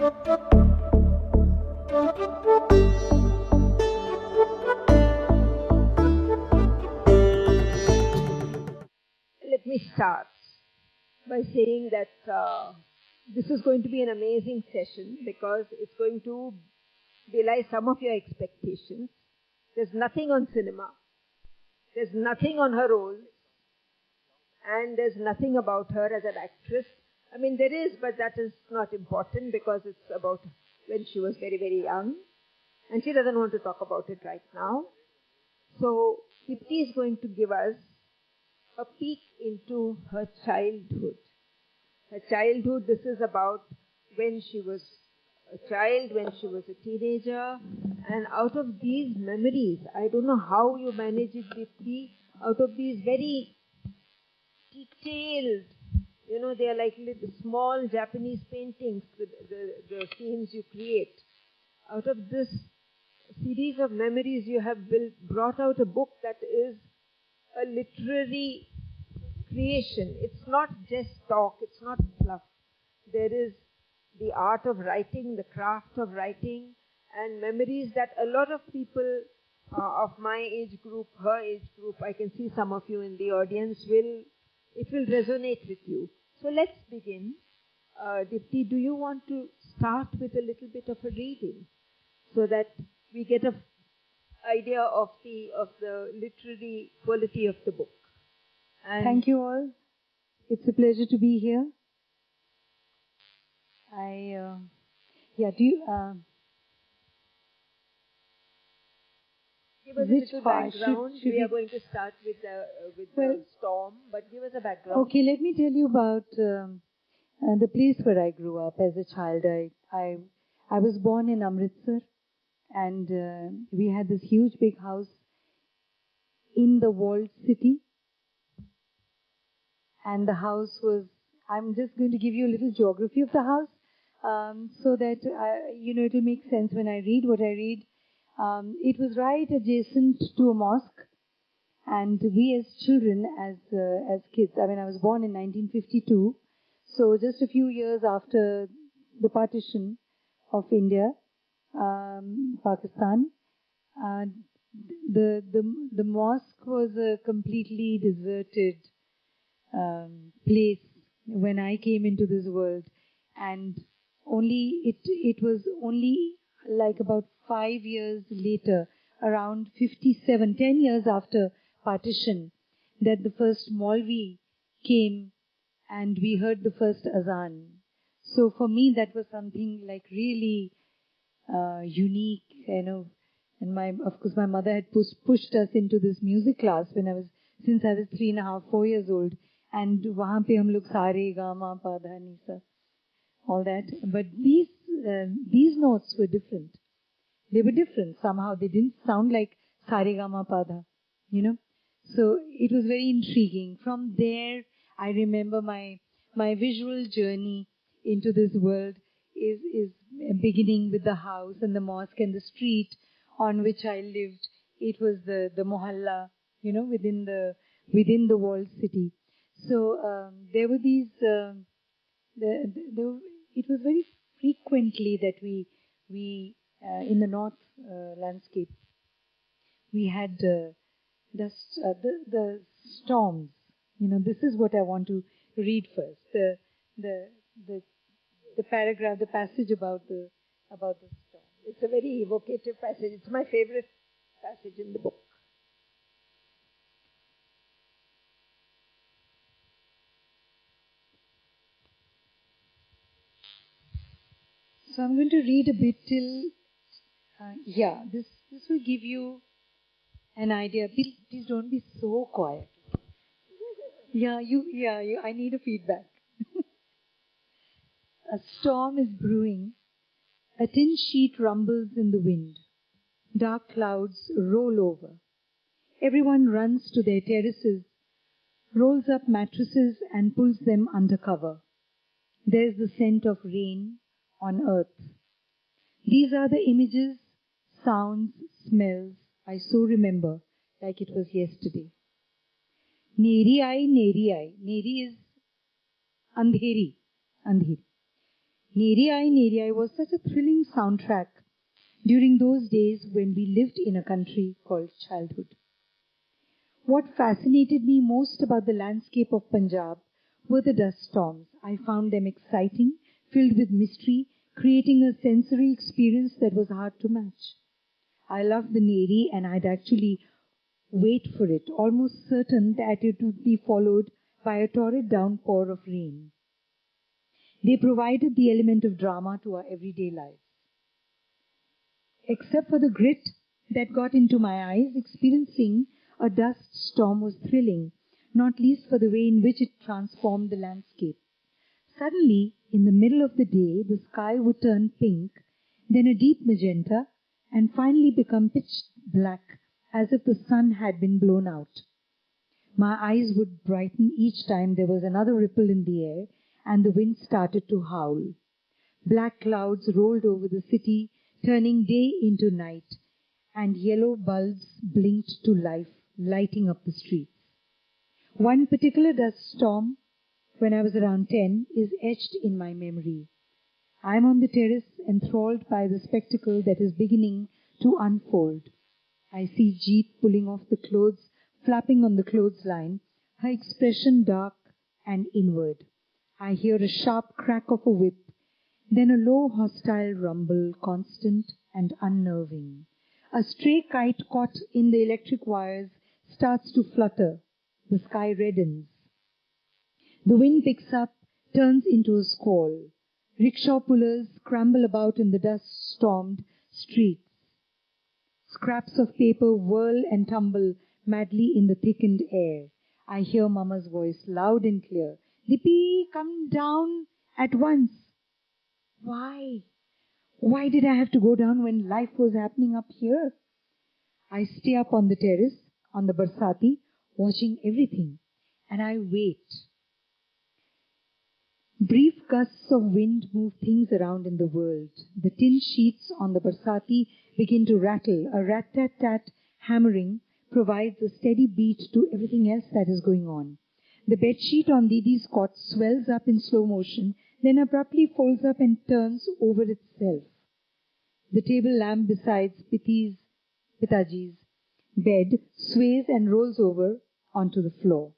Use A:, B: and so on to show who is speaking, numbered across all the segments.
A: Let me start by saying that this is going to be an amazing session because it's going to belie some of your expectations. There's nothing on cinema. There's nothing on her roles. And there's nothing about her as an actress. I mean, there is, but that is not important because it's about when she was very, very young. And she doesn't want to talk about it right now. So, Deepti is going to give us a peek into her childhood. Her childhood, this is about when she was a child, when she was a teenager. And out of these memories, I don't know how you manage it, Deepti, out of these very detailed, they are like little small Japanese paintings, the scenes you create. Out of this series of memories, you have brought out a book that is a literary creation. It's not just talk, it's not fluff. There is the art of writing, the craft of writing, and memories that a lot of people of my age group, her age group, I can see some of you in the audience, it will resonate with you. So let's begin. Deepti, do you want to start with a little bit of a reading so that we get an idea of the literary quality of the book?
B: And thank you all. It's a pleasure to be here.
A: Give us a little background. We are going to start with the storm, but give us a background.
B: Okay, let me tell you about the place where I grew up as a child. I was born in Amritsar, and we had this huge big house in the walled city. And the house was, I'm just going to give you a little geography of the house so that, it will make sense when I read what I read. It was right adjacent to a mosque, and we as children, as kids, I was born in 1952, so just a few years after the partition of India, Pakistan, the mosque was a completely deserted place when I came into this world, and it was only like about 5 years later, around 57, 10 years after partition, that the first Maulvi came and we heard the first azan. So for me that was something like really unique, and of course my mother had pushed us into this music class since I was 3.5, 4 years old. And wahan pe hum log sare, ga, ma, pa, dha, ni, sa, all that. But these notes were different. They were different somehow. They didn't sound like sare, ga, ma, pa, dha, So it was very intriguing. From there, I remember my visual journey into this world is beginning with the house and the mosque and the street on which I lived. It was the mohalla, within the walled city. So there were these. It was very frequently that we in the north landscape we had the storms. This is what I want to read first. The paragraph, the passage about the storm.
A: It's a very evocative passage. It's my favorite passage in the book.
B: So I'm going to read a bit till, this will give you an idea. Please don't be so quiet. I need a feedback. A storm is brewing. A tin sheet rumbles in the wind. Dark clouds roll over. Everyone runs to their terraces, rolls up mattresses and pulls them under cover. There's the scent of rain on earth. These are the images, sounds, smells I so remember like it was yesterday. Neri aayi. Neri is andheri. Neri Ai was such a thrilling soundtrack during those days when we lived in a country called childhood. What fascinated me most about the landscape of Punjab were the dust storms. I found them exciting, filled with mystery, creating a sensory experience that was hard to match. I loved the Neri, and I'd actually wait for it, almost certain that it would be followed by a torrid downpour of rain. They provided the element of drama to our everyday lives. Except for the grit that got into my eyes, experiencing a dust storm was thrilling, not least for the way in which it transformed the landscape. Suddenly, in the middle of the day, the sky would turn pink, then a deep magenta, and finally become pitch black, as if the sun had been blown out. My eyes would brighten each time there was another ripple in the air, and the wind started to howl. Black clouds rolled over the city, turning day into night, and yellow bulbs blinked to life, lighting up the streets. One particular dust storm, when I was around 10, is etched in my memory. I am on the terrace, enthralled by the spectacle that is beginning to unfold. I see Jeet pulling off the clothes, flapping on the clothesline, her expression dark and inward. I hear a sharp crack of a whip, then a low hostile rumble, constant and unnerving. A stray kite caught in the electric wires starts to flutter. The sky reddens. The wind picks up, turns into a squall. Rickshaw pullers scramble about in the dust-stormed streets. Scraps of paper whirl and tumble madly in the thickened air. I hear Mama's voice loud and clear. "Deepti, come down at once." Why? Why did I have to go down when life was happening up here? I stay up on the terrace, on the Barsati, watching everything, and I wait. Brief gusts of wind move things around in the world. The tin sheets on the Barsati begin to rattle. A rat-tat-tat hammering provides a steady beat to everything else that is going on. The bedsheet on Didi's cot swells up in slow motion, then abruptly folds up and turns over itself. The table lamp beside Pitaji's bed sways and rolls over onto the floor.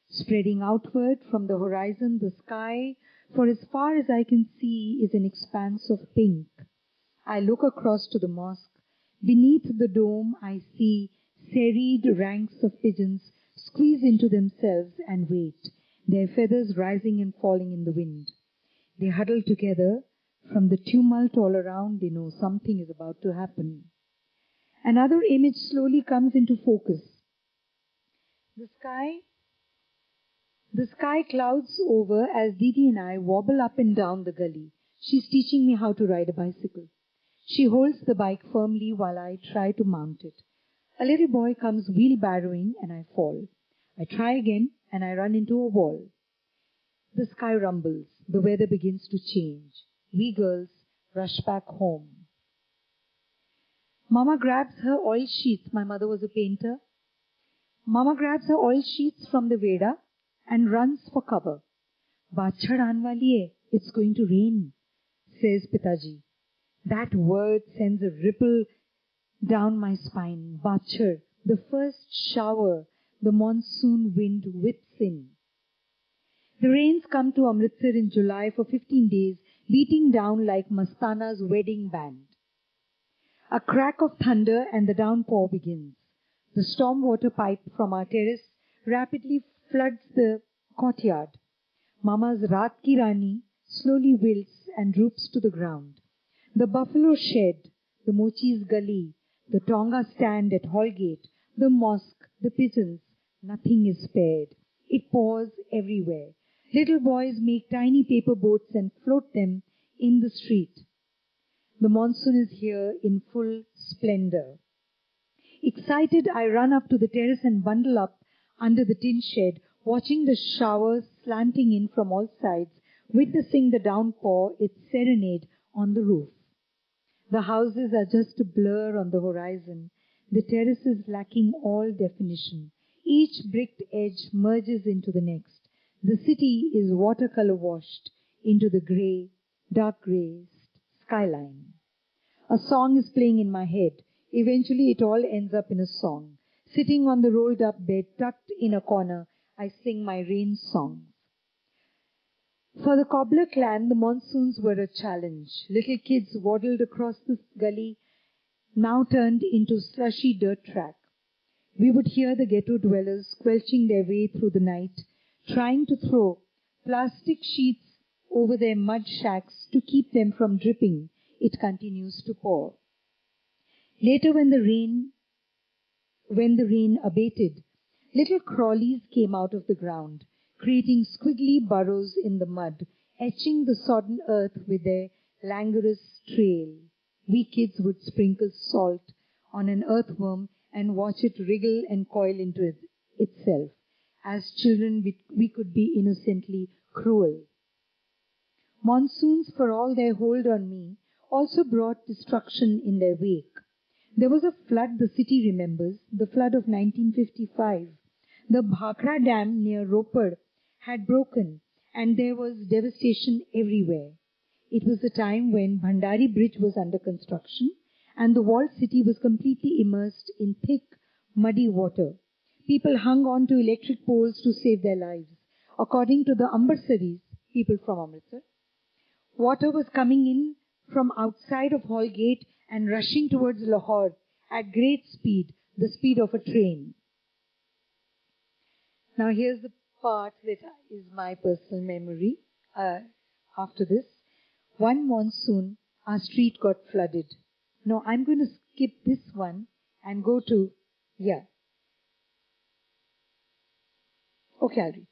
B: Spreading outward from the horizon, the sky, for as far as I can see, is an expanse of pink. I look across to the mosque. Beneath the dome, I see serried ranks of pigeons squeeze into themselves and wait, their feathers rising and falling in the wind. They huddle together. From the tumult all around, they know something is about to happen. Another image slowly comes into focus. The sky clouds over as Didi and I wobble up and down the gully. She's teaching me how to ride a bicycle. She holds the bike firmly while I try to mount it. A little boy comes wheelbarrowing and I fall. I try again and I run into a wall. The sky rumbles. The weather begins to change. We girls rush back home. Mama grabs her oil sheets. My mother was a painter. Mama grabs her oil sheets from the Veda and runs for cover. "Bachad aan wali hai, it's going to rain," says Pitaji. That word sends a ripple down my spine. Bachad, the first shower the monsoon wind whips in. The rains come to Amritsar in July for 15 days, beating down like Mastana's wedding band. A crack of thunder and the downpour begins. The storm water pipe from our terrace rapidly floods the courtyard. Mama's Raat Ki Rani slowly wilts and droops to the ground. The buffalo shed, the Mochi's gully, the Tonga stand at Hallgate, the mosque, the pigeons, nothing is spared. It pours everywhere. Little boys make tiny paper boats and float them in the street. The monsoon is here in full splendor. Excited, I run up to the terrace and bundle up under the tin shed, watching the showers slanting in from all sides, witnessing the downpour, its serenade on the roof. The houses are just a blur on the horizon. The terrace is lacking all definition. Each bricked edge merges into the next. The city is watercolor washed into the grey dark grey skyline. A song is playing in my head. Eventually it all ends up in a song. Sitting on the rolled up bed, tucked in a corner, I sing my rain songs. For the cobbler clan, the monsoons were a challenge. Little kids waddled across the gully, now turned into slushy dirt track. We would hear the ghetto dwellers squelching their way through the night, trying to throw plastic sheets over their mud shacks to keep them from dripping. It continues to pour. Later, when the rain abated, little crawlies came out of the ground, creating squiggly burrows in the mud, etching the sodden earth with their languorous trail. We kids would sprinkle salt on an earthworm and watch it wriggle and coil into itself. As children, we could be innocently cruel. Monsoons, for all their hold on me, also brought destruction in their wake. There was a flood the city remembers, the flood of 1955. The Bhakra Dam near Ropar had broken, and there was devastation everywhere. It was the time when Bhandari Bridge was under construction, and the walled city was completely immersed in thick, muddy water. People hung on to electric poles to save their lives. According to the Amritsaris, people from Amritsar, water was coming in from outside of Hall Gate and rushing towards Lahore at great speed, the speed of a train. Now here's the part that is my personal memory after this. One monsoon, our street got flooded. No, I'm going to skip this one and go to, Okay, I'll read.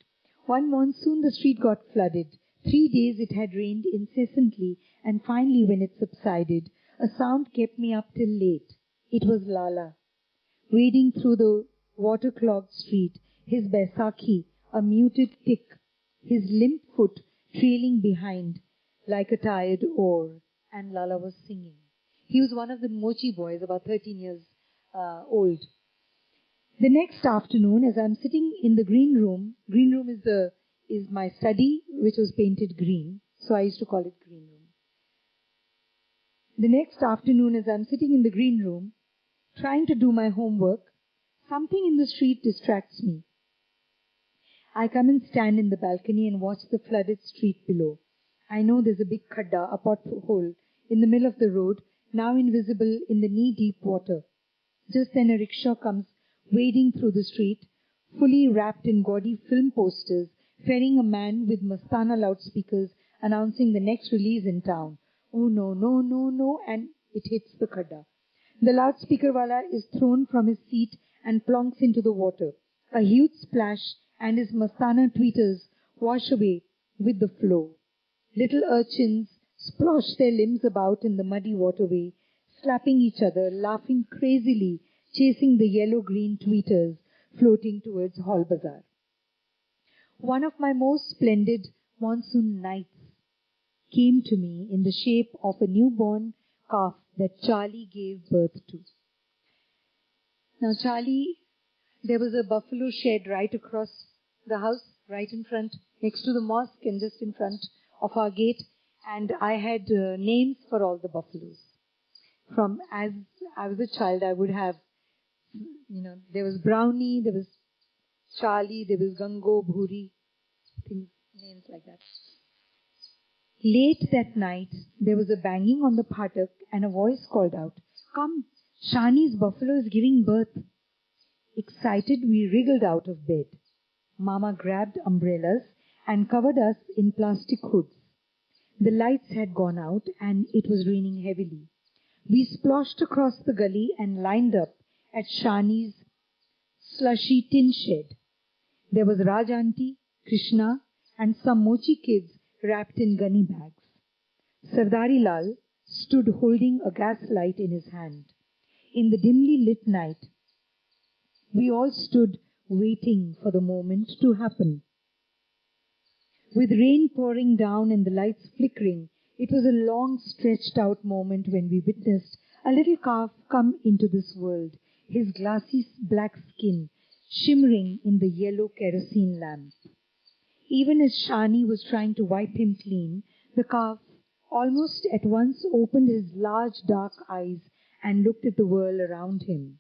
B: One monsoon, the street got flooded. 3 days it had rained incessantly, and finally when it subsided, a sound kept me up till late. It was Lala, wading through the water-clogged street, his Baisakhi, a muted tick, his limp foot trailing behind like a tired oar, and Lala was singing. He was one of the Mochi boys, about 13 years old. The next afternoon, as I'm sitting in the green room is my study, which was painted green, so I used to call it green room. The next afternoon, as I'm sitting in the green room, trying to do my homework, something in the street distracts me. I come and stand in the balcony and watch the flooded street below. I know there's a big khadda, a pothole, in the middle of the road, now invisible in the knee-deep water. Just then a rickshaw comes wading through the street, fully wrapped in gaudy film posters, ferrying a man with Mastana loudspeakers announcing the next release in town. Oh no, no, no, no, and it hits the khadda. The loudspeaker wala is thrown from his seat and plonks into the water. A huge splash, and his Mastana tweeters wash away with the flow. Little urchins splosh their limbs about in the muddy waterway, slapping each other, laughing crazily, chasing the yellow-green tweeters floating towards Hall Bazaar. One of my most splendid monsoon nights came to me in the shape of a newborn calf that Charlie gave birth to. Now Charlie, there was a buffalo shed right across the house, right in front, next to the mosque and just in front of our gate, and I had names for all the buffaloes. From as I was a child, I would have, there was Brownie, there was Charlie, there was Gango, Bhuri, names like that. Late that night, there was a banging on the phatak and a voice called out, "Come, Shani's buffalo is giving birth." Excited, we wriggled out of bed. Mama grabbed umbrellas and covered us in plastic hoods. The lights had gone out and it was raining heavily. We splashed across the gully and lined up at Shani's slushy tin shed. There was Raj Auntie, Krishna, and some mochi kids wrapped in gunny bags. Sardari Lal stood holding a gas light in his hand. In the dimly lit night, we all stood waiting for the moment to happen. With rain pouring down and the lights flickering, it was a long stretched out moment when we witnessed a little calf come into this world, his glassy black skin shimmering in the yellow kerosene lamp. Even as Shani was trying to wipe him clean, the calf almost at once opened his large dark eyes and looked at the world around him.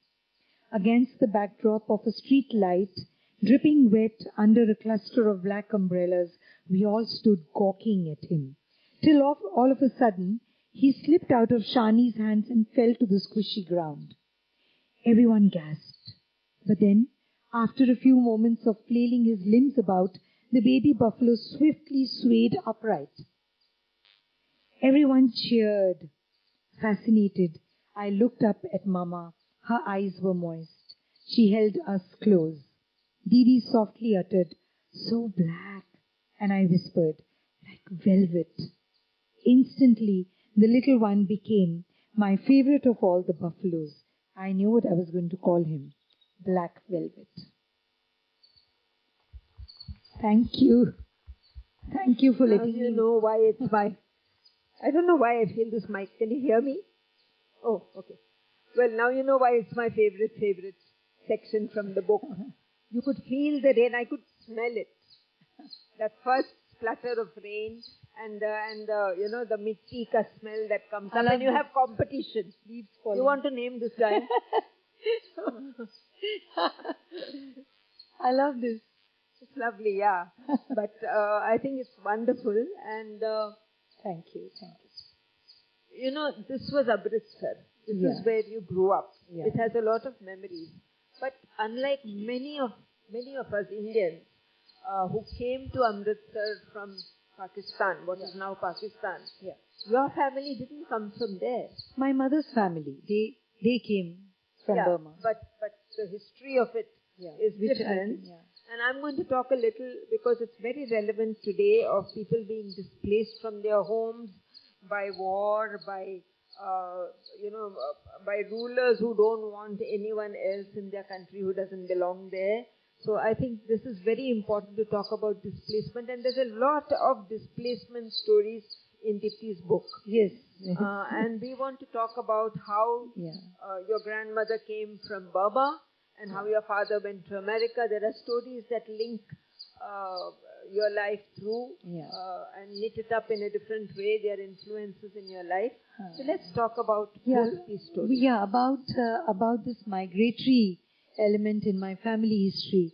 B: Against the backdrop of a street light, dripping wet under a cluster of black umbrellas, we all stood gawking at him. Till all of a sudden, he slipped out of Shani's hands and fell to the squishy ground. Everyone gasped. But then, after a few moments of flailing his limbs about, the baby buffalo swiftly swayed upright. Everyone cheered. Fascinated, I looked up at Mama. Her eyes were moist. She held us close. Didi softly uttered, "So black," and I whispered, "Like velvet." Instantly, the little one became my favorite of all the buffaloes. I knew what I was going to call him, Black Velvet. Thank you. Thank you for letting me.
A: You know why it's my... I don't know why I feel this mic. Can you hear me? Oh, okay. Well, now you know why it's my favorite section from the book. You could feel the rain. I could smell it. That first splatter of rain and the mitti ka smell that comes up. And you have competition. You want to name this guy?
B: I love this.
A: It's lovely, yeah. But I think it's wonderful. And
B: thank you.
A: You know, this was Amritsar. This is where you grew up. Yeah. It has a lot of memories. But unlike many of us Indians who came to Amritsar from Pakistan, what is now Pakistan, your family didn't come from there.
B: My mother's family, they came from Burma.
A: But the history of it is different. And I'm going to talk a little, because it's very relevant today, of people being displaced from their homes by war, by rulers who don't want anyone else in their country who doesn't belong there. So I think this is very important to talk about displacement, and there's a lot of displacement stories in Deepti's book.
B: Yes.
A: And we want to talk about how your grandmother came from Burma and how your father went to America. There are stories that link your life through and knit it up in a different way. There are influences in your life. So let's talk about both these stories.
B: Yeah, about this migratory element in my family history.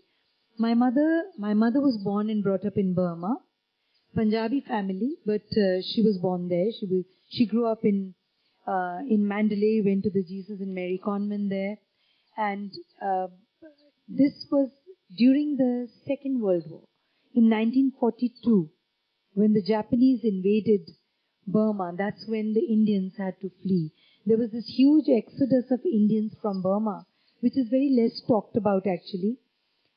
B: My mother was born and brought up in Burma, Punjabi family, but she was born there. She grew up in Mandalay, went to the Jesus and Mary convent there, and this was during the Second World War. In 1942, when the Japanese invaded Burma, that's when the Indians had to flee. There was this huge exodus of Indians from Burma, which is very less talked about actually.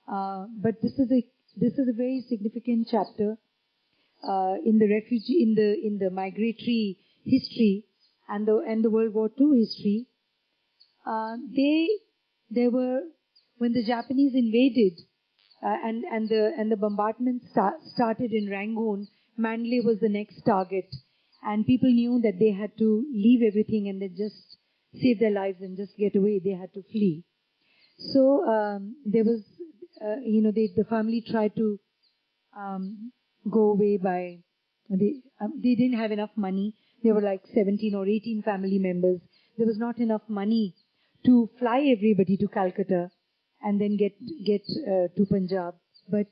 B: But this is a very significant chapter in the refugee, in the migratory history and the World War II history. They were, when the Japanese invaded, and the bombardment started in Rangoon, Mandalay was the next target, and people knew that they had to leave everything and they just save their lives and just get away. They had to flee. So there was, the family tried to go away by, they didn't have enough money. There were like 17 or 18 family members. There was not enough money to fly everybody to Calcutta and then get to Punjab. But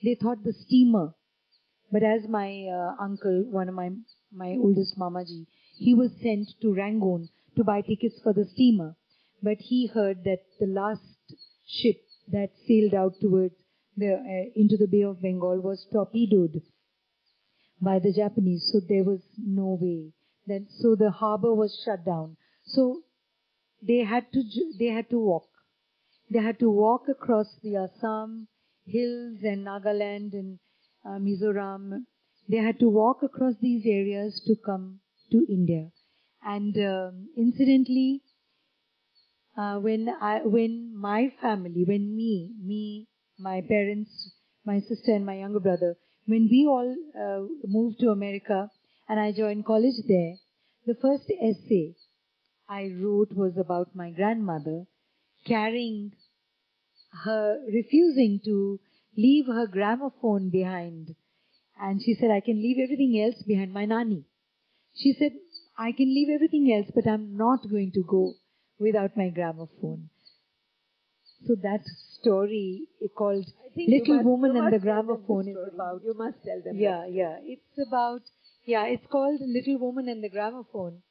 B: they thought the steamer. But as my uncle, one of my oldest Mamaji, he was sent to Rangoon to buy tickets for the steamer. But he heard that the last ship that sailed out towards into the Bay of Bengal was torpedoed by the Japanese. So there was no way. So the harbor was shut down. So they had to walk. They had to walk across the Assam hills and Nagaland and Mizoram. They had to walk across these areas to come to India. And incidentally, when my family, my parents, my sister and my younger brother, when we all moved to America and I joined college there, the first essay I wrote was about my grandmother refusing to leave her gramophone behind. And she said, I can leave everything else behind, my nani. she said, I can leave everything else, but I'm not going to go without my gramophone. So that story called Little Woman and the Gramophone is about...
A: You must tell them.
B: It's called Little Woman and the Gramophone.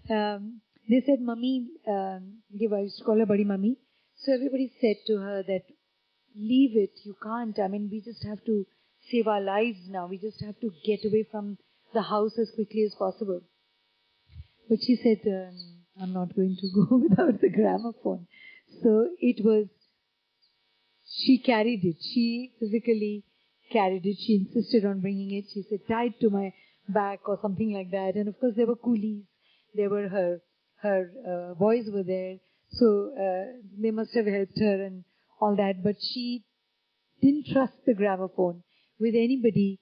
B: They said, Mummy, I used to call her Badi Mummy. So everybody said to her that, leave it, you can't. I mean, we just have to save our lives now. We just have to get away from the house as quickly as possible. But she said, I'm not going to go without the gramophone. So she carried it. She physically carried it. She insisted on bringing it. She said, tied to my back or something like that. And of course, there were coolies. There were her boys were there. So they must have helped her and all that. But she didn't trust the gramophone with anybody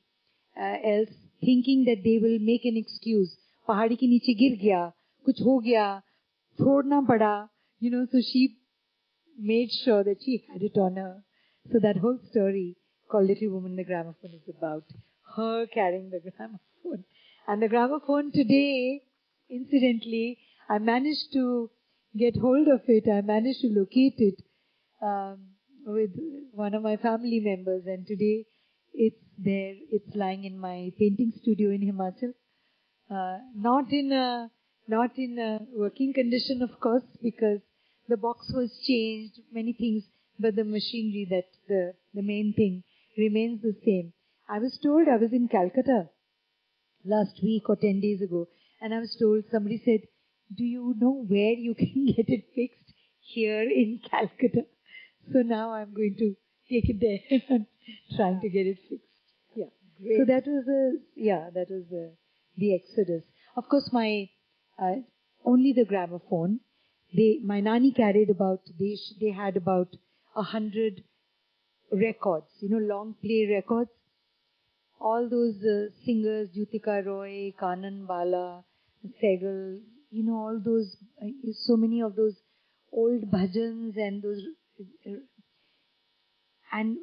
B: else, thinking that they will make an excuse. Pahadi ke niche gir gaya, kuch ho gaya, chhodna pada. So she made sure that she had it on her. So that whole story called Little Woman and the Gramophone is about her carrying the gramophone. And the gramophone today, incidentally, I managed to get hold of it. I managed to locate it with one of my family members. And today it's there. It's lying in my painting studio in Himachal. Not in a working condition, of course, because the box was changed, many things, but the machinery, that the main thing, remains the same. I was told, I was in Calcutta last week or 10 days ago, and I was told, somebody said, do you know where you can get it fixed? Here in Calcutta. So now I'm going to take it there and trying to get it fixed. Yeah. Great. So that was the exodus. Of course, my only the gramophone. My nanny carried they had about 100 records, long play records. All those singers, Jutika Roy, Kanan Bala, Sehgal, all those, so many of those old bhajans and those, and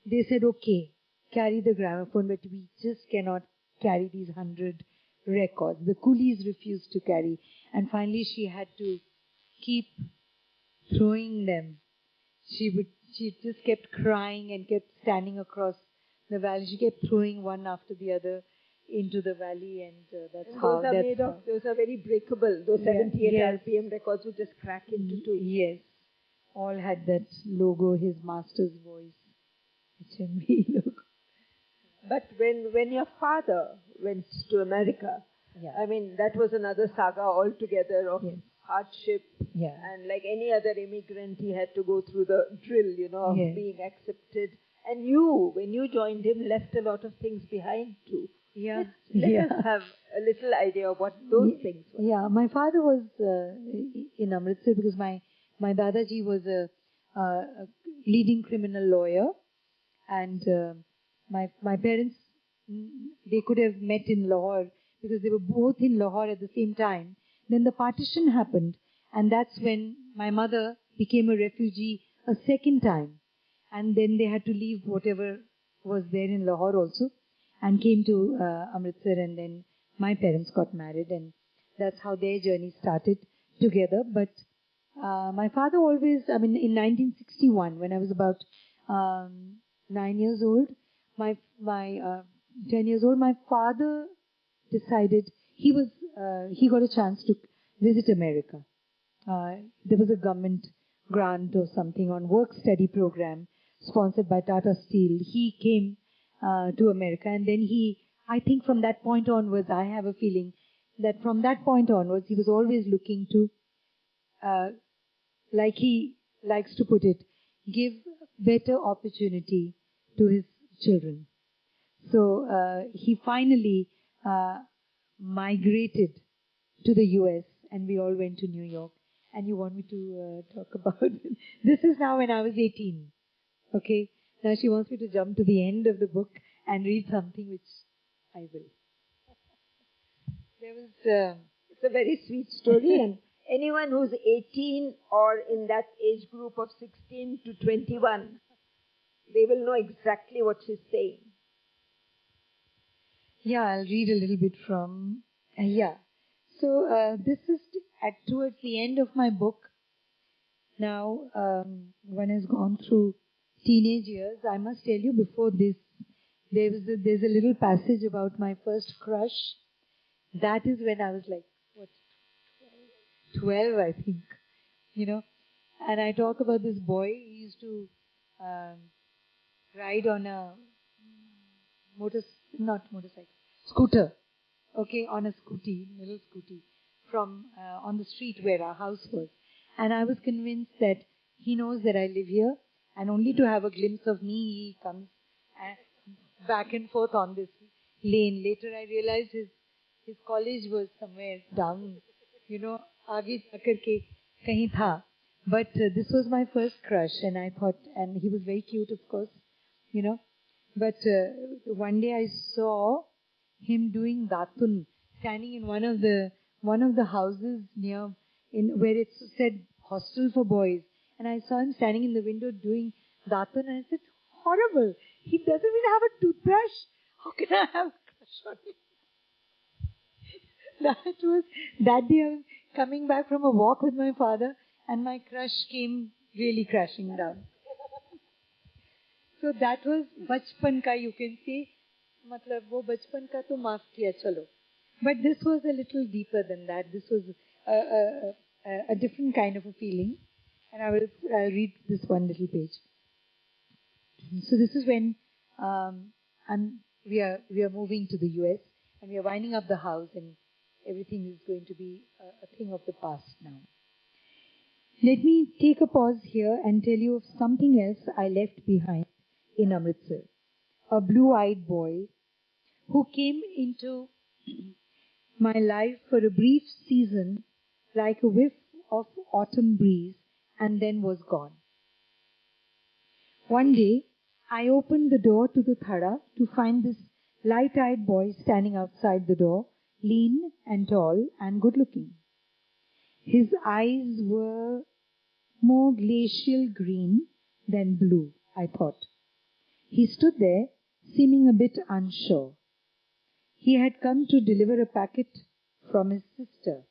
B: they said, okay, carry the gramophone, but we just cannot carry these 100 records. The coolies refused to carry, and finally she had to keep throwing them. She just kept crying and kept standing across the valley. She kept throwing one after the other into the valley, and
A: those are very breakable. Those 78 RPM records would just crack into two.
B: Yes, all had that logo, his master's voice, HMV logo.
A: But when your father went to America, I mean, that was another saga altogether of hardship.
B: Yeah.
A: And like any other immigrant, he had to go through the drill, of being accepted. And you, when you joined him, left a lot of things behind too.
B: Yeah.
A: Let us have a little idea of what those things were.
B: Yeah, my father was in Amritsar because my Dadaji was a leading criminal lawyer, and my parents, they could have met in Lahore because they were both in Lahore at the same time. Then the partition happened, and that's when my mother became a refugee a second time. And then they had to leave whatever was there in Lahore also and came to Amritsar, and then my parents got married, and that's how their journey started together. But my father always, in 1961, when I was about 9 years old, 10 years old, my father decided he got a chance to visit America. There was a government grant or something on work-study program sponsored by Tata Steel. He came to America, and then I think from that point onwards, I have a feeling that from that point onwards, he was always looking to, like he likes to put it, give better opportunity to his children. So he finally migrated to the US, and we all went to New York. And you want me to talk about it? This is now when I was 18. Okay? Now she wants me to jump to the end of the book and read something, which I will.
A: It's a very sweet story, and anyone who's 18 or in that age group of 16 to 21, they will know exactly what she's saying.
B: Yeah, I'll read a little bit from Yeah. So this is towards the end of my book. Now, one has gone through teenage years. I must tell you before this, there's a little passage about my first crush. That is when I was like, what, 12, I think, you know. And I talk about this boy. He used to um, ride on a not motorcycle, scooter. Okay, on a scooty, little scooty, from on the street where our house was. And I was convinced that he knows that I live here, and only to have a glimpse of me, he comes back and forth on this lane. Later I realized his college was somewhere down, आगे जाकर के कहीं था. But this was my first crush, and I thought, and he was very cute, of course, But one day I saw him doing datun, standing in one of the houses near where it said hostel for boys, and I saw him standing in the window doing datun, and I said, horrible. He doesn't even have a toothbrush. How can I have a crush on him? That day I was coming back from a walk with my father, and my crush came really crashing down. So that was bachpan ka, you can say. Matlab, wo bachpan ka to maaf kiya, chalo. But this was a little deeper than that. This was a different kind of a feeling. And I'll read this one little page. So this is when we are moving to the US, and we are winding up the house, and everything is going to be a thing of the past now. Let me take a pause here and tell you of something else I left behind in Amritsar. A blue-eyed boy who came into my life for a brief season like a whiff of autumn breeze and then was gone. One day, I opened the door to the thada to find this light-eyed boy standing outside the door, lean and tall and good-looking. His eyes were more glacial green than blue, I thought. He stood there, seeming a bit unsure. He had come to deliver a packet from his sister.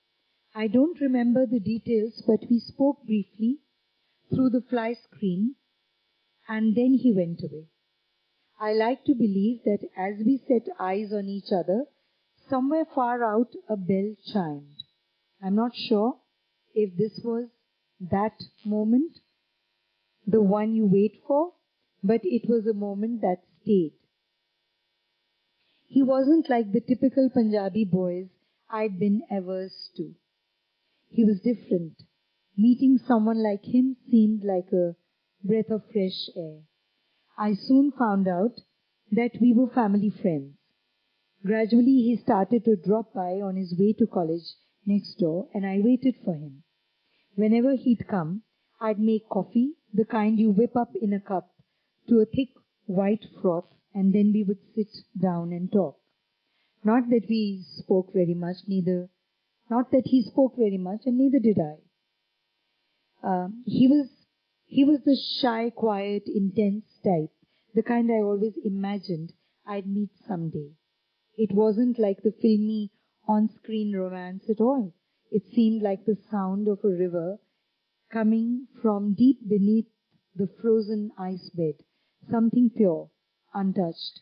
B: I don't remember the details, but we spoke briefly through the fly screen, and then he went away. I like to believe that as we set eyes on each other, somewhere far out a bell chimed. I'm not sure if this was that moment, the one you wait for, but it was a moment that stayed. He wasn't like the typical Punjabi boys I'd been averse to. He was different. Meeting someone like him seemed like a breath of fresh air. I soon found out that we were family friends. Gradually, he started to drop by on his way to college next door, and I waited for him. Whenever he'd come, I'd make coffee, the kind you whip up in a cup, to a thick white froth, and then we would sit down and talk. Not that he spoke very much, and neither did I. He was the shy, quiet, intense type, the kind I always imagined I'd meet someday. It wasn't like the filmy on-screen romance at all. It seemed like the sound of a river coming from deep beneath the frozen ice bed, something pure, untouched.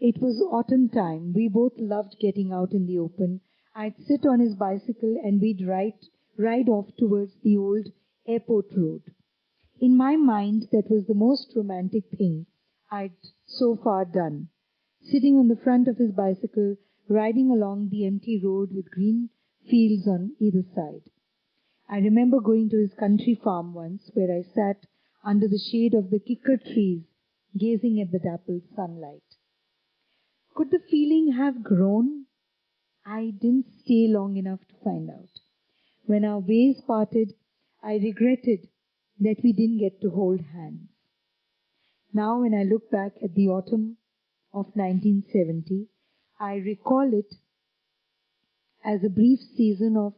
B: It was autumn time. We both loved getting out in the open. I'd sit on his bicycle and we'd ride off towards the old airport road. In my mind, that was the most romantic thing I'd so far done. Sitting on the front of his bicycle, riding along the empty road with green fields on either side. I remember going to his country farm once, where I sat under the shade of the kikkar trees, gazing at the dappled sunlight. Could the feeling have grown? I didn't stay long enough to find out. When our ways parted, I regretted that we didn't get to hold hands. Now, when I look back at the autumn of 1970, I recall it as a brief season of,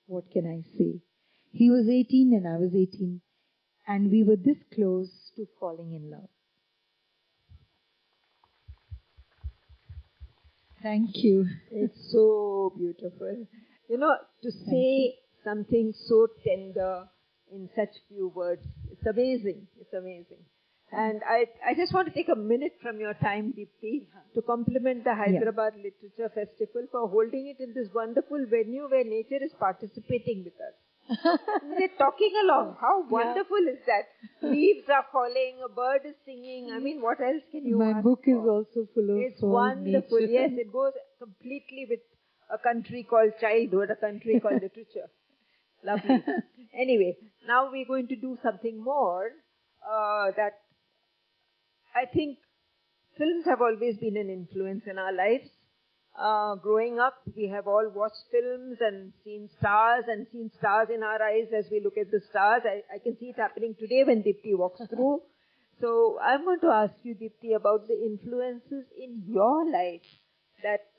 B: what can I say? He was 18 and I was 18, and we were this close to falling in love. Thank you.
A: It's so beautiful. You know, to say something so tender in such few words, it's amazing. It's amazing. And I just want to take a minute from your time, Deepti, to compliment the Hyderabad Literature Festival for holding it in this wonderful venue where nature is participating with us. They're talking along. How wonderful is that? Leaves are falling, a bird is singing. I mean, what else can you ask?
B: My book is also full of
A: It's wonderful.
B: nature.
A: Yes, it goes completely with a country called childhood, a country called literature. Lovely. Anyway, now we're going to do something more that I think films have always been an influence in our lives. Growing up, we have all watched films and seen stars in our eyes as we look at the stars. I can see it happening today when Deepti walks through. So I'm going to ask you, Deepti, about the influences in your life that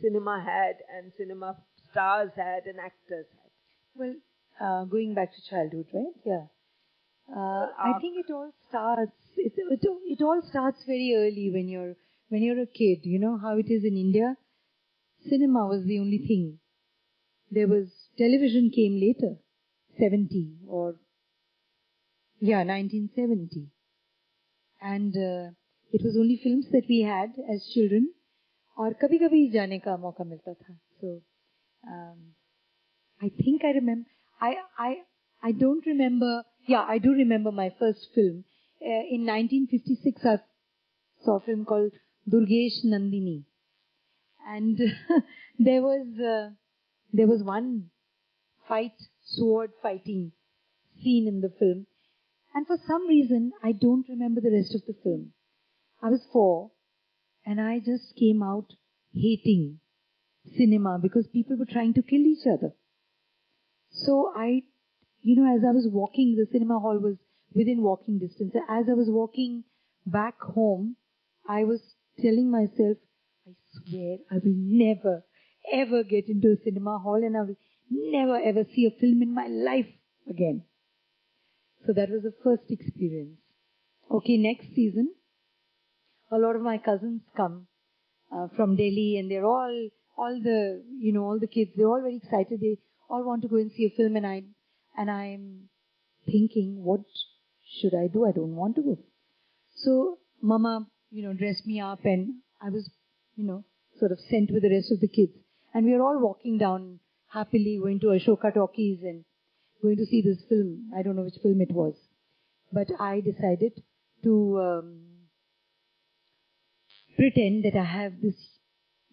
A: cinema had and cinema stars had and actors had.
B: Well, going back to childhood, right? Yeah. I think it all starts. It all starts very early when you're a kid. You know how it is in India. Cinema was the only thing. There was television came later, 1970, and it was only films that we had as children. और कभी-कभी जाने का मौका मिलता था. So I think I remember. I don't remember. Yeah, I do remember my first film. In 1956, I saw a film called Durgesh Nandini, and there was one sword fighting scene in the film, and for some reason I don't remember the rest of the film. I was 4, and I just came out hating cinema because people were trying to kill each other. So as I was walking, the cinema hall was within walking distance. As I was walking back home, I was telling myself, I swear I will never, ever get into a cinema hall and I will never, ever see a film in my life again. So that was the first experience. Okay, next season, a lot of my cousins come from Delhi and they're all the kids, they're all very excited. They all want to go and see a film and I'm thinking, what should I do? I don't want to go. So Mama, dressed me up and I was, sort of sent with the rest of the kids. And we were all walking down happily, going to Ashoka Talkies and going to see this film. I don't know which film it was. But I decided to pretend that I have this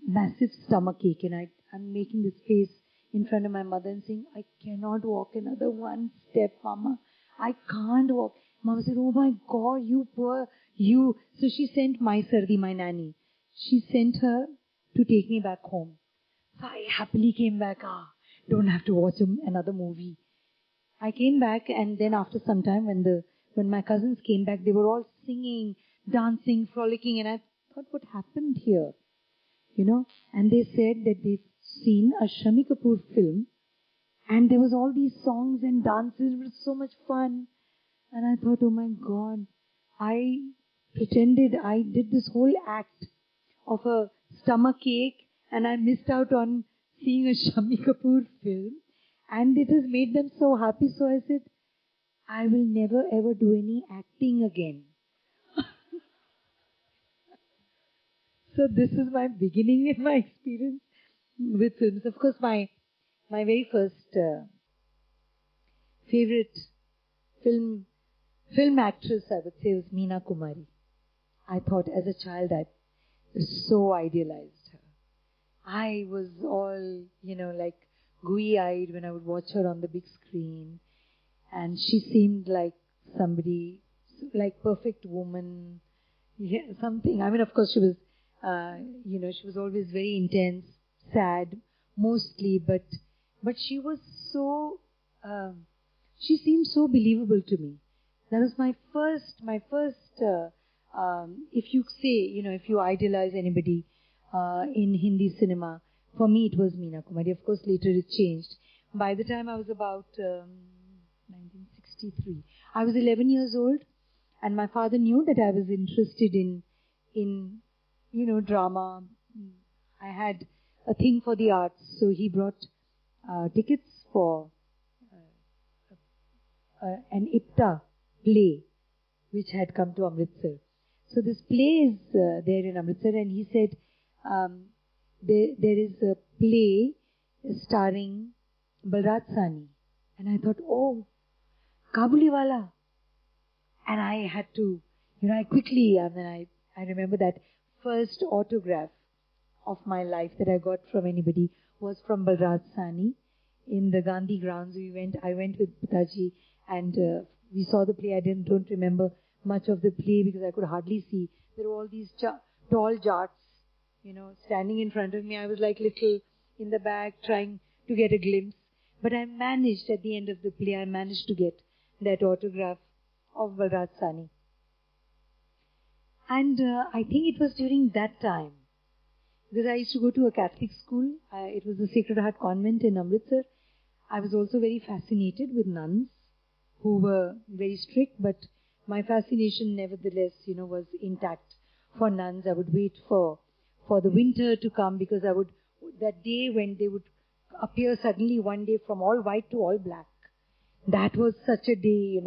B: massive stomachache and I'm making this face in front of my mother and saying, I cannot walk another one step, Mama. I can't walk. Mama said, oh my God, you poor, you. So she sent my Sardi, my nanny. She sent her to take me back home. So I happily came back. Don't have to watch another movie. I came back and then after some time when my cousins came back, they were all singing, dancing, frolicking and I thought, what happened here? And they said that they've seen a Shami Kapoor film and there was all these songs and dances. It was so much fun. And I thought, oh my God, I did this whole act of a stomachache and I missed out on seeing a Shami Kapoor film and it has made them so happy. So I said, I will never ever do any acting again. So this is my beginning in my experience with films. Of course, my very first favorite film actress, I would say, was Meena Kumari. I thought as a child I so idealized her. I was all, like gooey-eyed when I would watch her on the big screen. And she seemed like somebody, like perfect woman, something. I mean, of course, she was, she was always very intense, sad, mostly, but she was so, she seemed so believable to me. That was my first, if you say, if you idealize anybody in Hindi cinema, for me it was Meena Kumari. Of course, later it changed. By the time I was about 1963, I was 11 years old, and my father knew that I was interested in drama, I had a thing for the arts, so he brought tickets for an IPTA play which had come to Amritsar. So this play is there in Amritsar, and he said there is a play starring Balraj Sahni. And I thought, oh, Kabuliwala. And I had to, I quickly, I remember that first autograph of my life that I got from anybody was from Balraj Sahni in the Gandhi grounds. I went with Pitaji, and we saw the play. I don't remember much of the play because I could hardly see. There were all these tall jats, standing in front of me. I was like little in the back trying to get a glimpse. But I managed, at the end of the play, I managed to get that autograph of Balraj Sahni. And I think it was during that time, because I used to go to a Catholic school. It was the Sacred Heart Convent in Amritsar. I was also very fascinated with nuns who were very strict, but my fascination nevertheless, was intact for nuns. I would wait for the winter to come, because that day when they would appear suddenly one day from all white to all black. That was such a day,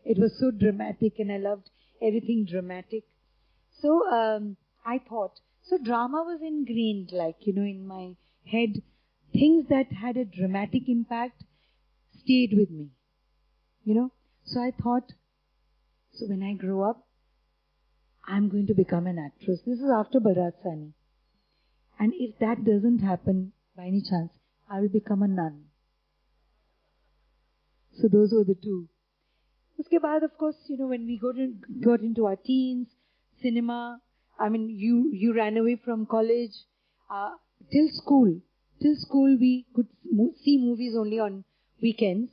B: It was so dramatic, and I loved everything dramatic. So I thought, so drama was ingrained, in my head. Things that had a dramatic impact stayed with me, So I thought, so when I grow up, I'm going to become an actress. This is after Balraj Sahni. And if that doesn't happen by any chance, I will become a nun. So those were the two. Uske baad, of course, when we got into our teens, cinema, you ran away from college. Till school, we could see movies only on weekends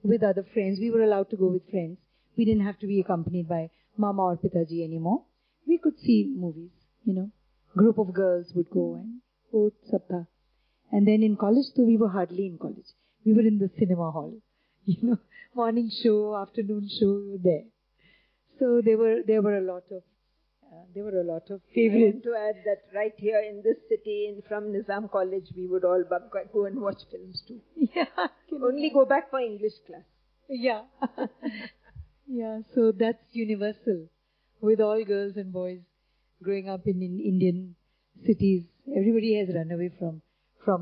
B: with other friends. We were allowed to go with friends. We didn't have to be accompanied by Mama or Pitaji anymore. We could see movies, Group of girls would go and go saptah. And then in college, so we were hardly in college. We were in the cinema hall, morning show, afternoon show, we were there. So there were a lot of favorites.
A: To add that right here in this city, from Nizam College, we would all go and watch films too.
B: Yeah.
A: Only go back for English class.
B: Yeah. Yeah, so that's universal with all girls and boys growing up in Indian cities. Everybody has run away from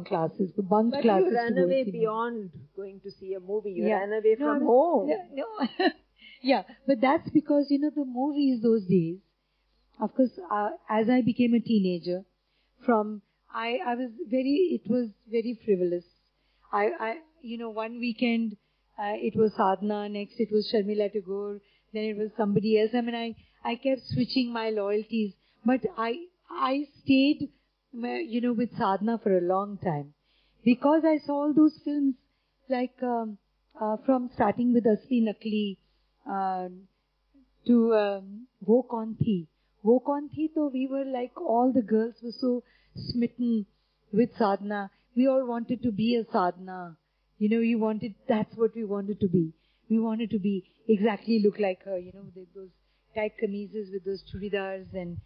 B: classes, bunked classes.
A: But you ran away beyond going to see a movie. You ran away from home.
B: No. Yeah, but that's because, the movies those days, of course, as I became a teenager, it was very frivolous. One weekend, it was Sadhana, next it was Sharmila Tagore, then it was somebody else. I kept switching my loyalties, but I stayed, with Sadhana for a long time, because I saw all those films, from starting with Asli Nakli to Wo Kaun Thi. Wo Kaun Thi, so we were like, all the girls were so smitten with Sadhana. We all wanted to be a Sadhana. That's what we wanted to be. We wanted to be exactly look like her, with those tight kameezes with those churidars, and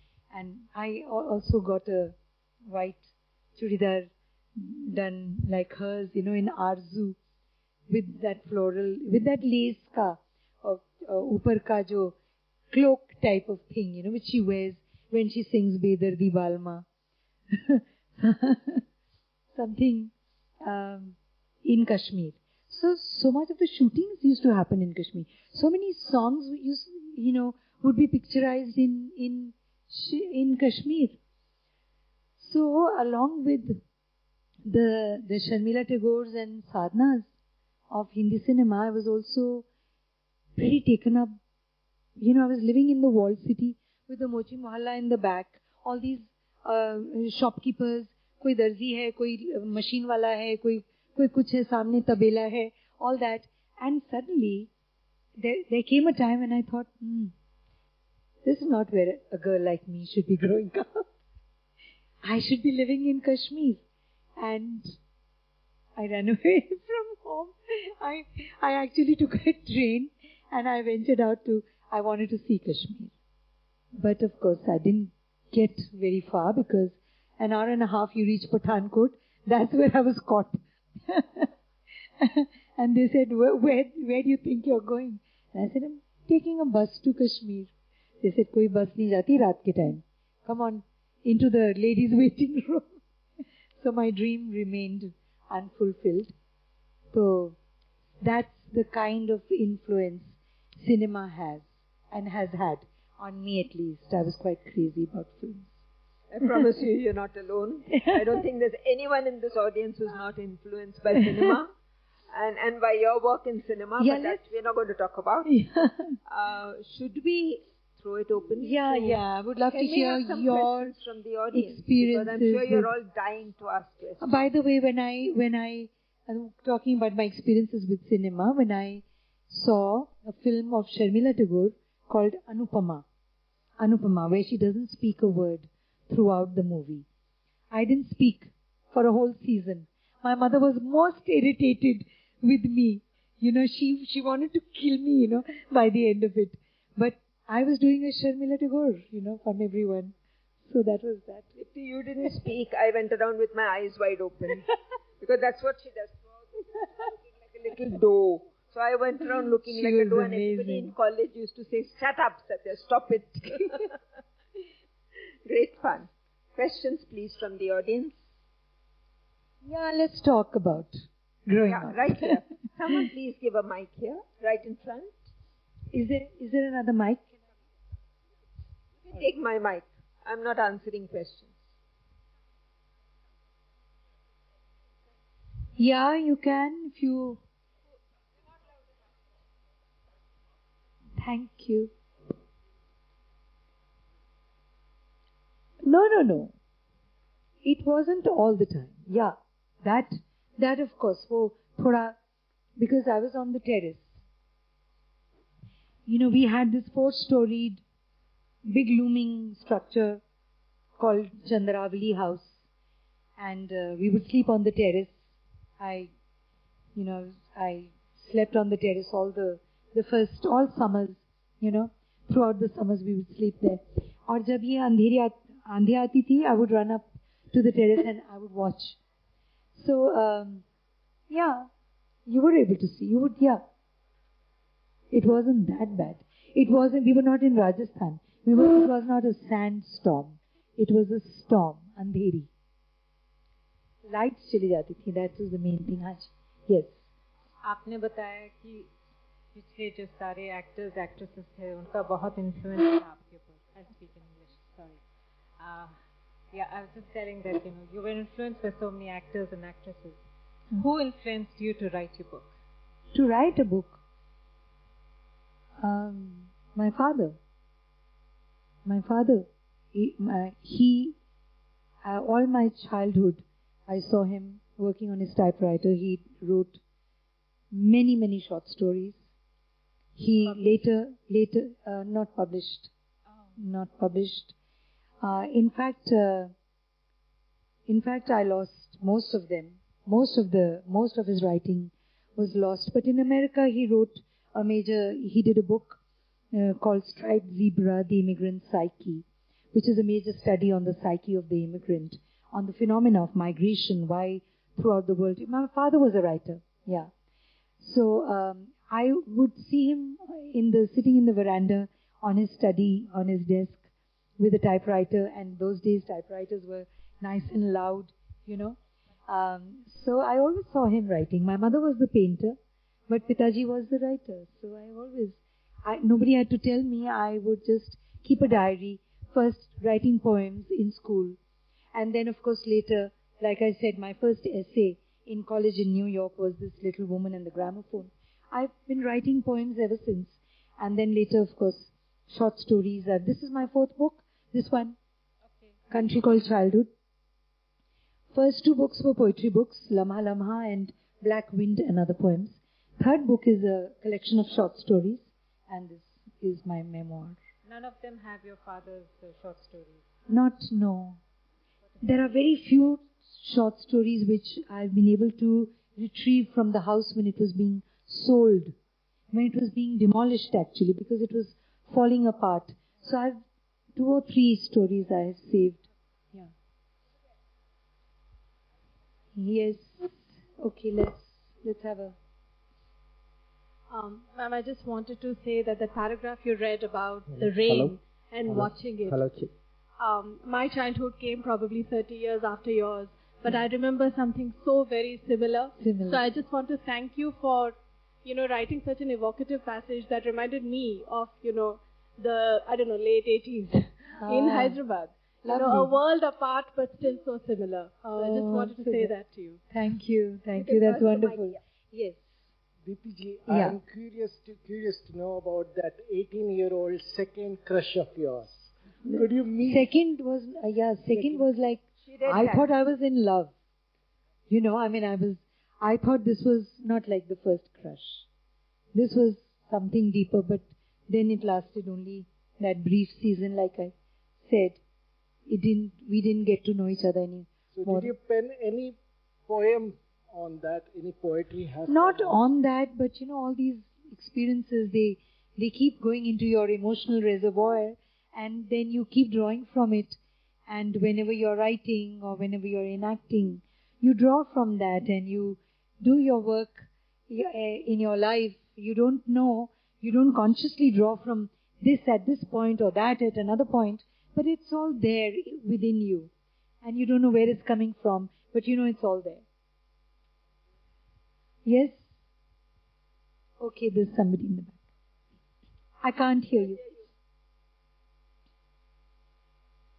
B: I also got a white churidar done like hers, in Arzu, with that lace ka, upar ka jo cloak type of thing, which she wears when she sings Bedardi Balma. Something in Kashmir. So much of the shootings used to happen in Kashmir. So many songs would be picturized in Kashmir. So along with the Sharmila Tagore's and Sadhana's of Hindi cinema, I was also pretty taken up. I was living in the walled city with the Mochi Mohalla in the back. All these shopkeepers, koi darzi hai, koi machine wala hai, koi kuch hai, samne tabela hai, all that. And suddenly, there came a time when I thought, this is not where a girl like me should be growing up. I should be living in Kashmir. And I ran away from home. I actually took a train and I ventured out I wanted to see Kashmir. But of course, I didn't get very far, because an hour and a half you reach Pathankot. That's where I was caught. And they said, where do you think you're going? And I said, I'm taking a bus to Kashmir. They said, koi bus nahi jati raat ke time. Come on, into the ladies' waiting room. So my dream remained unfulfilled. So that's the kind of influence cinema has and has had on me, at least. I was quite crazy about films.
A: I promise you, you're not alone. I don't think there's anyone in this audience who's not influenced by cinema and by your work in cinema, but that we're not going to talk about. Should we throw it open?
B: I would love to hear your
A: from the audience,
B: experiences.
A: because I'm sure you're all dying to ask questions.
B: By the way, when I'm talking about my experiences with cinema, when I saw a film of Sharmila Tagore called Anupama, where she doesn't speak a word throughout the movie. I didn't speak for a whole season. My mother was most irritated with me. She wanted to kill me, by the end of it. But I was doing a Sharmila Tagore, from everyone. So that was that.
A: If you didn't speak, I went around with my eyes wide open. Because that's what she does. Looking like a little doe. So I went around looking like a doe, and everybody in college used to say, "Shut up, Sathya, stop it." Great fun. Questions, please, from the audience.
B: Yeah, let's talk about growing up.
A: Right here. Someone please give a mic here, right in front.
B: Is there another mic?
A: You can take my mic. I'm not answering questions.
B: Yeah, you can if you... Thank you. No. It wasn't all the time. Yeah, that of course. Because I was on the terrace. We had this 4-storied, big looming structure called Chandravali House. And we would sleep on the terrace. I slept on the terrace all summers, throughout the summers we would sleep there. Or jab ye andheri aati thi, I would run up to the terrace and I would watch. So, you were able to see. It wasn't that bad. We were not in Rajasthan. It was not a sandstorm. It was a storm, andheri. Lights चली जाती थी. That was the main thing. Yes.
C: आपने बताया कि पिछले जो सारे actors actresses थे उनका बहुत इन्फ्लुएंस था आपके ऊपर. I speak in English. Sorry. I was just telling that you were influenced by so many actors and actresses. Who influenced you to write your book?
B: To write a book? My father. All my childhood, I saw him working on his typewriter. He wrote many short stories. He later, not published. Not published. In fact, I lost most of them. Most of his writing was lost. But in America, he did a book called Striped Zebra, The Immigrant Psyche, which is a major study on the psyche of the immigrant, on the phenomena of migration, why throughout the world. My father was a writer, yeah. So I would see him sitting in the veranda on his study, on his desk, with a typewriter, and those days typewriters were nice and loud, So I always saw him writing. My mother was the painter, but Pitaji was the writer. So nobody had to tell me. I would just keep a diary, first writing poems in school. And then, of course, later, like I said, my first essay in college in New York was This Little Woman and the Gramophone. I've been writing poems ever since. And then later, of course, short stories. This is my 4th book, this one, Country Called Childhood. First 2 books were poetry books, Lamha Lamha and Black Wind and Other Poems. 3rd book is a collection of short stories, and this is my memoir.
C: None of them have your father's short stories?
B: No. There are very few short stories which I've been able to retrieve from the house when it was being sold, when it was being demolished actually, because it was falling apart. So 2 or 3 stories I have saved. Yeah. Yes. Okay, let's have a...
D: Ma'am, I just wanted to say that the paragraph you read about the rain and watching it.
E: Hello, Chief.
D: My childhood came probably 30 years after yours, but I remember something so very similar. So I just want to thank you for, writing such an evocative passage that reminded me of, the, late 80s in Hyderabad. A world apart but still so similar. So I just wanted to say that to you.
B: Thank you. Thank you. That's wonderful. Yes.
E: Deepti, I'm curious to know about that 18-year-old second crush of yours. Could you meet?
B: Second was like, I thought I was in love. I thought this was not like the first crush. This was something deeper, but then it lasted only that brief season, like I said. We didn't get to know each other anymore.
E: So did you pen any poem on that? Any poetry?
B: Not on that, but all these experiences, they keep going into your emotional reservoir, and then you keep drawing from it. And whenever you're writing or whenever you're enacting, you draw from that and you do your work in your life. You don't consciously draw from this at this point or that at another point, but it's all there within you. And you don't know where it's coming from, but it's all there. Yes? Okay, there's somebody in the back. I can't hear you.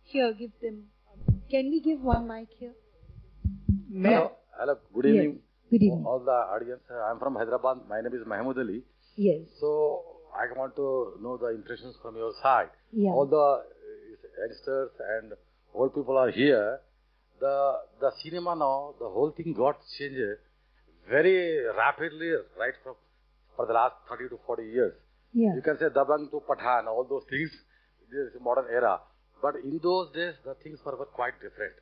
B: Here, give them. Can we give one mic here?
F: Hello. Good evening.
B: Yes. Good evening.
F: All the audience. I'm from Hyderabad. My name is Mahmood Ali.
B: Yes.
F: So I want to know the impressions from your side.
B: Yeah.
F: All the youngsters and old people are here. The cinema now, the whole thing got changed very rapidly, right for the last 30 to 40 years.
B: Yeah.
F: You can say Dabang to Pathan, all those things. This is a modern era. But in those days, the things were quite different.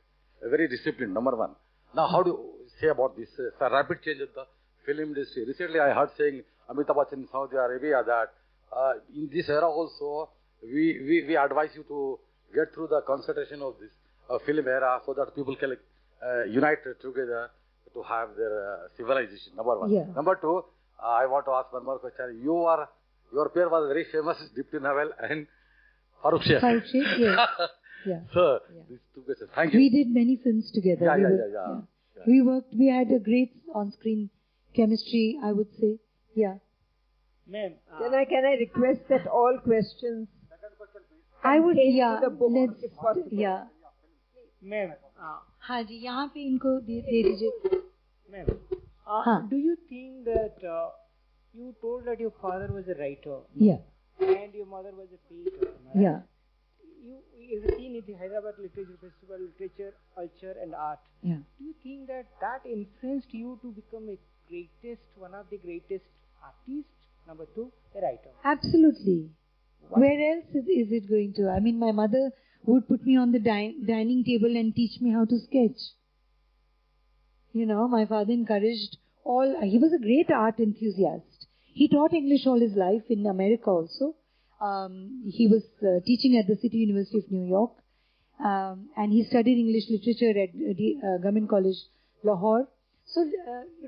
F: Very disciplined, number one. Now, how do you say about this? It's a rapid change in the film industry. Recently, I heard saying Amitabh Bachchan in Saudi Arabia that in this era also, we advise you to get through the concentration of this film era so that people can unite together to have their civilization, number one.
B: Yeah.
F: Number two, I want to ask one more question. Your pair was very famous, Deepti Naval and Farooq Sheikh.
B: Farooq Sheikh, yes. Yeah.
F: So, these two questions. Thank you.
B: We did many films together.
F: Yeah.
B: We had a great on-screen chemistry, I would say. Yeah.
E: Ma'am.
A: Can I request that all questions
B: I would,
A: to the book, if possible?
B: Yeah.
E: Ma'am.
B: हाँ जी, यहाँ पे इनको दे दीजिए.
E: Ma'am, do you think that you told that your father was a writer?
B: Yeah.
E: And your mother was a painter?
B: Yeah.
E: You've seen it, the Hyderabad Literature Festival, literature, culture and art.
B: Yeah.
E: Do you think that influenced you to become one of the greatest artists? Number two, a writer.
B: Absolutely. Where else is it going to? I mean, my mother would put me on the dining table and teach me how to sketch. My father encouraged he was a great art enthusiast. He taught English all his life in America also. He was teaching at the City University of New York. And he studied English literature at Government College, Lahore. So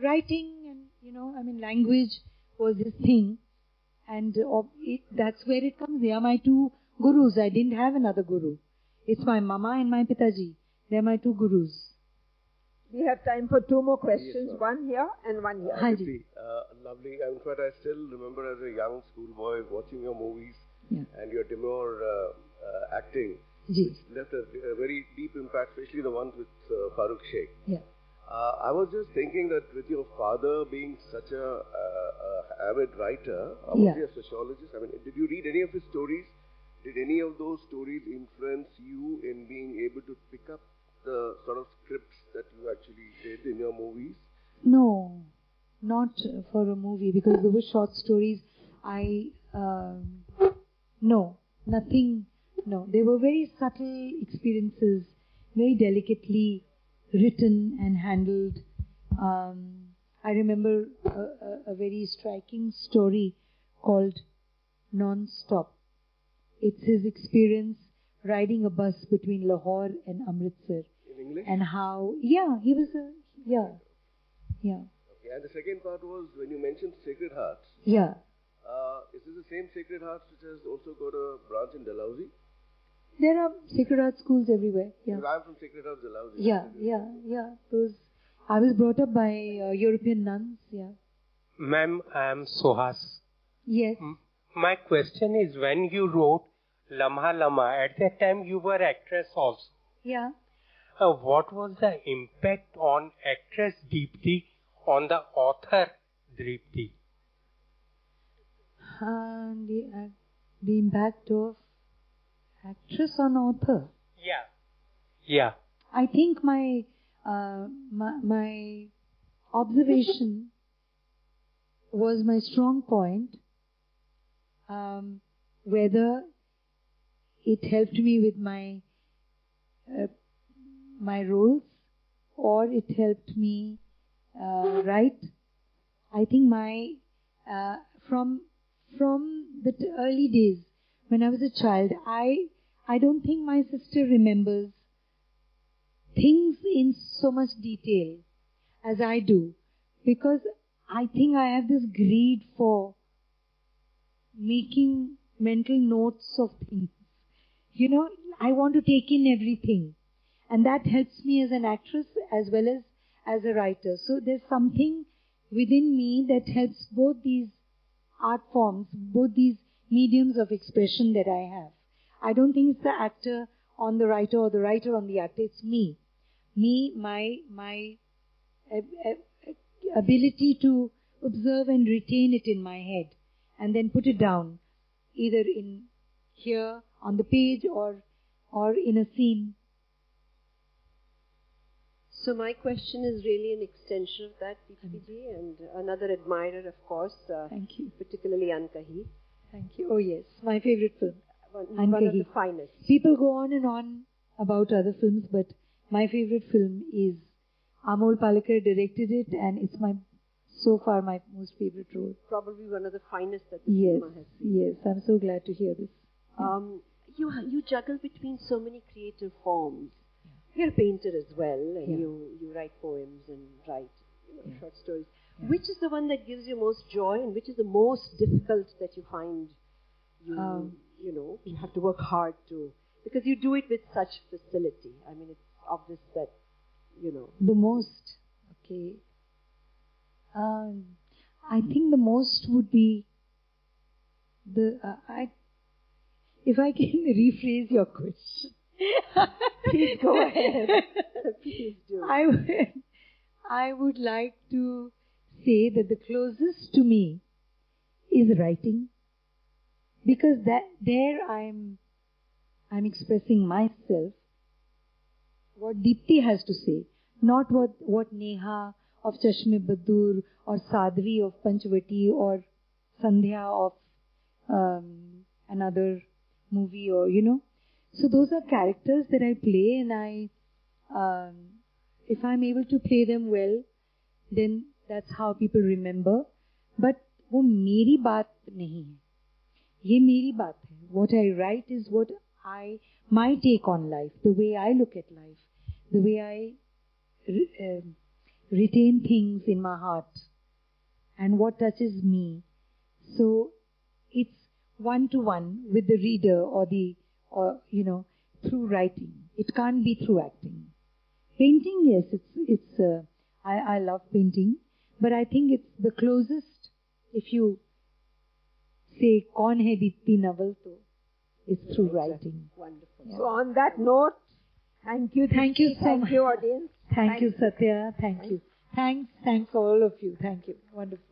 B: writing and, language was his thing. And that's where it comes. They are my two gurus. I didn't have another guru. It's my mama and my pitaji. They're my two gurus.
A: We have time for two more questions. Yes, one here and one here.
G: Lovely. In fact, I still remember as a young schoolboy watching your movies and your demure acting, which left a very deep impact, especially the ones with Farooq Sheikh.
B: Yeah.
G: I was just thinking that with your father being such a avid writer, obviously a sociologist, did you read any of his stories? Did any of those stories influence you in being able to pick up the sort of scripts that you actually did in your movies?
B: No, not for a movie, because there were short stories. Nothing. They were very subtle experiences, very delicately written and handled. I remember a very striking story called Non-Stop. It's his experience riding a bus between Lahore and Amritsar.
G: In English?
B: And how, he was Yeah. Yeah.
G: Okay. And the second part was when you mentioned Sacred Hearts.
B: Yeah.
G: Is this the same Sacred Hearts which has also got a branch in Dalhousie?
B: There are Sacred Heart schools everywhere. Yeah.
G: Because I'm from Sacred Hearts, Dalhousie.
B: Yeah. I was brought up by European nuns. Yeah.
H: Ma'am, I am Sohas.
B: Yes.
H: My question is, when you wrote Lamha Lama, at that time you were actress also.
B: Yeah.
H: What was the impact on actress Deepti on the author Deepti?
B: The impact of actress on author.
H: Yeah.
B: I think my observation was my strong point. Whether it helped me with my roles or it helped me write. I think from the early days when I was a child, I don't think my sister remembers things in so much detail as I do, because I think I have this greed for making mental notes of things. I want to take in everything, and that helps me as an actress as well as a writer. So there's something within me that helps both these art forms, both these mediums of expression that I have. I don't think it's the actor on the writer or the writer on the actor. It's me, my ability to observe and retain it in my head and then put it down, either in here on the page or in a scene.
I: So my question is really an extension of that, Deepti, and another admirer, of course.
B: Thank you.
I: Particularly Ankahi.
B: Thank you. Oh yes, my favorite film.
I: One of the finest.
B: People go on and on about other films, but my favorite film is Amol Palekar directed it, and it's so far my most favorite role.
I: Probably one of the finest that the cinema has seen.
B: Yes, I'm so glad to hear this.
I: You juggle between so many creative forms. You're a painter as well, and you write poems and write short stories. Yeah. Which is the one that gives you most joy, and which is the most difficult that you find you have to work hard to, because you do it with such facility. I mean, it's obvious that,
B: The most, okay. I think the most would be if I can rephrase your question.
I: Please go ahead. Please do.
B: I would like to say that the closest to me is writing, because there I'm expressing myself, what Deepti has to say, not what Neha of Chashme Badur or Sadhvi of Panchvati or Sandhya of another movie, or So those are characters that I play, and if I'm able to play them well, then that's how people remember. But वो मेरी बात नहीं है, ये मेरी बात है. What I write is my take on life, the way I look at life, the way I retain things in my heart, and what touches me. So it's one-to-one with the reader or through writing. It can't be through acting. Painting, yes, it's I love painting, but I think it's the closest. If you say "Kaun hai Deepti Naval," so it's through writing.
I: Wonderful.
A: Yeah. So on that note, thank you so much. Thank you, audience.
B: Thank you, Sathya. Thank you. Thanks all of you. Thank you. Wonderful.